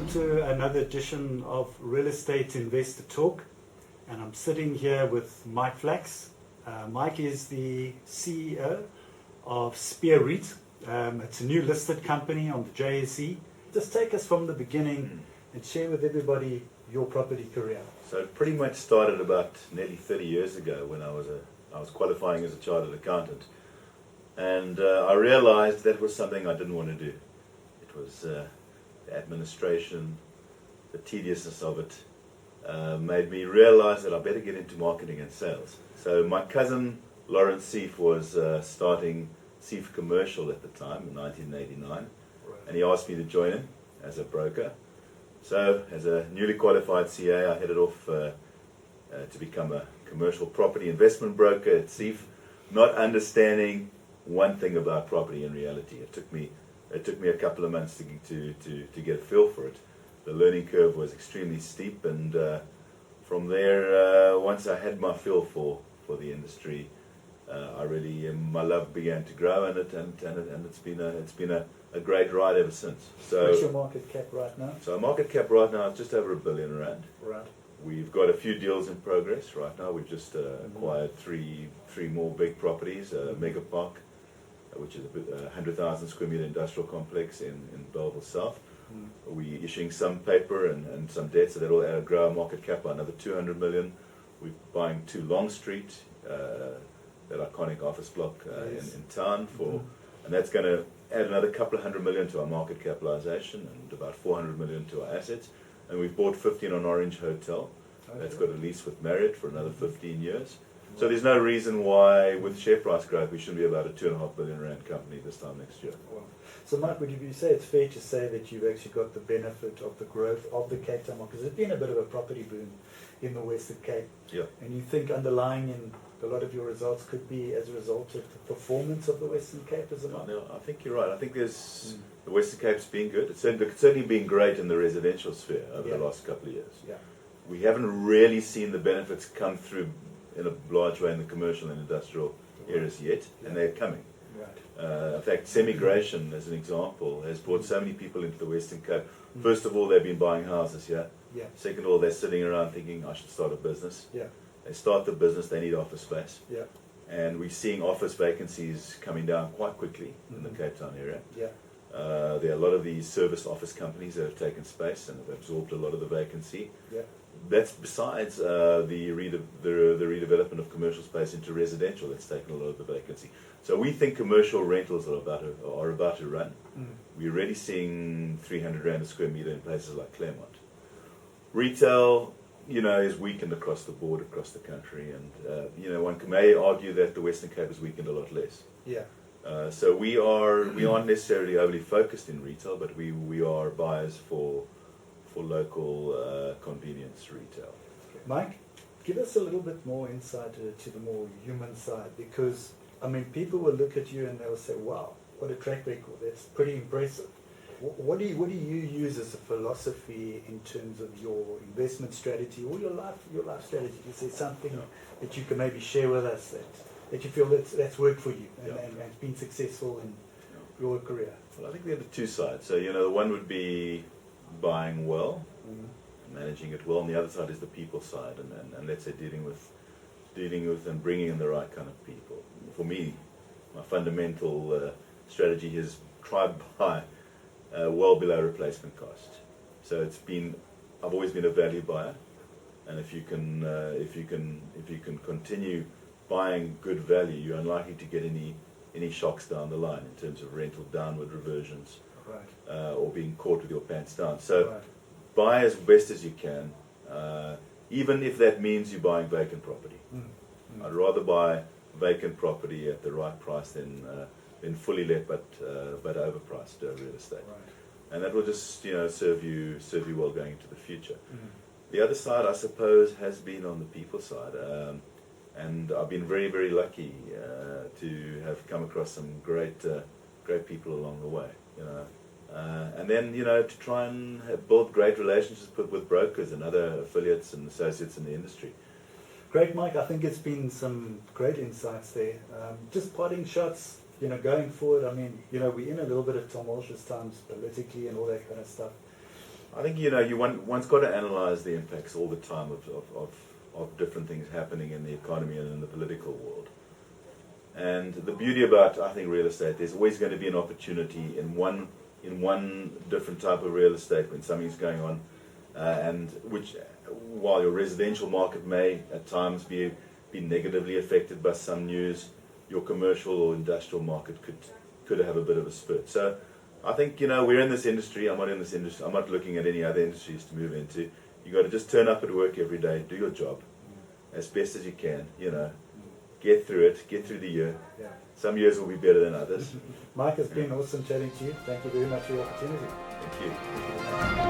welcome to another edition of Real Estate Investor Talk. And I'm sitting here with Mike Flax. Mike is the CEO of Spear REIT. It's a new listed company on the JSE. Just take us from the beginning and share with everybody your property career. So it pretty much started about nearly 30 years ago when I was qualifying as a chartered accountant. And I realized that was something I didn't want to do. It was the administration, the tediousness of it, made me realize that I better get into marketing and sales. So my cousin Lawrence Seif was starting Seif Commercial at the time in 1989, and he asked me to join him as a broker. So as a newly qualified CA, I headed off to become a commercial property investment broker at Seif, not understanding one thing about property in reality. It took me a couple of months to get a feel for it. The learning curve was extremely steep, and from there, once I had my feel for the industry, my love began to grow, and it's been a great ride ever since. So what's your market cap right now? So our market cap right now is just over R1 billion. Right. We've got a few deals in progress right now. We've just acquired three more big properties, Mega Park, which is a 100,000 square meter industrial complex in Bellville South. We're issuing some paper and some debt, so that will grow our market cap by another 200 million. We're buying 2 Long Street, that iconic office block in town, and that's going to add another couple of 100 million to our market capitalization and about 400 million to our assets. And we've bought 15 on Orange Hotel. That's got a lease with Marriott for another 15 years. So there's no reason why, with share price growth, we shouldn't be about a 2.5 billion rand company this time next year. Wow. So Mike, would you say it's fair to say that you've actually got the benefit of the growth of the Cape Town market? Because there's been a bit of a property boom in the Western Cape. Yeah. And you think underlying in a lot of your results could be as a result of the performance of the Western Cape as a market? No, I think you're right. I think the Western Cape's been good. It's certainly been great in the residential sphere over the last couple of years. Yeah. We haven't really seen the benefits come through in a large way in the commercial and industrial areas yet, and they're coming. Right. In fact, Semigration, as an example, has brought so many people into the Western Cape. First of all, they've been buying houses here. Yeah. Second of all, they're sitting around thinking, I should start a business. Yeah. They start the business, they need office space. Yeah. And we're seeing office vacancies coming down quite quickly in the Cape Town area. Yeah. There are a lot of these service office companies that have taken space and have absorbed a lot of the vacancy. Yeah. That's besides the redevelopment of commercial space into residential that's taken a lot of the vacancy. So we think commercial rentals are about to run. We're already seeing 300 rand a square meter in places like Claremont. Retail, is weakened across the board, across the country, and one may argue that the Western Cape is weakened a lot less. Yeah. So we aren't necessarily overly focused in retail, but we are buyers for local convenience retail. Mike, give us a little bit more insight to the more human side, because people will look at you and they'll say, "Wow, what a track record! That's pretty impressive." What do you use as a philosophy in terms of your investment strategy or your life strategy? Is there something that you can maybe share with us that you feel that's worked for you and been successful in your career? Well, I think there are the two sides. So the one would be buying well, managing it well, and the other side is the people side, and let's say dealing with and bringing in the right kind of people. For me, my fundamental strategy is try to buy well below replacement cost. So I've always been a value buyer, and if you can continue buying good value, you're unlikely to get any shocks down the line in terms of rental downward reversions. Right. Or being caught with your pants down. So buy as best as you can, even if that means you're buying vacant property. I'd rather buy vacant property at the right price than fully let but overpriced real estate. Right. And that will just serve you well going into the future. The other side, I suppose, has been on the people side, and I've been very, very lucky to have come across some great people along the way. And then to try and build great relationships with brokers and other affiliates and associates in the industry. Great, Mike. I think it's been some great insights there. Just parting shots, going forward. We're in a little bit of tumultuous times politically and all that kind of stuff. I think one's got to analyse the impacts all the time of different things happening in the economy and in the political world. And the beauty about, I think, real estate, there's always going to be an opportunity in one different type of real estate when something's going on, and which, while your residential market may at times be negatively affected by some news, your commercial or industrial market could have a bit of a spurt. So I think, we're in this industry. I'm not in this industry. I'm not looking at any other industries to move into. You got to just turn up at work every day, do your job as best as you can. Get through it. Get through the year. Yeah. Some years will be better than others. Mike, it's been awesome chatting to you. Thank you very much for the opportunity. Thank you.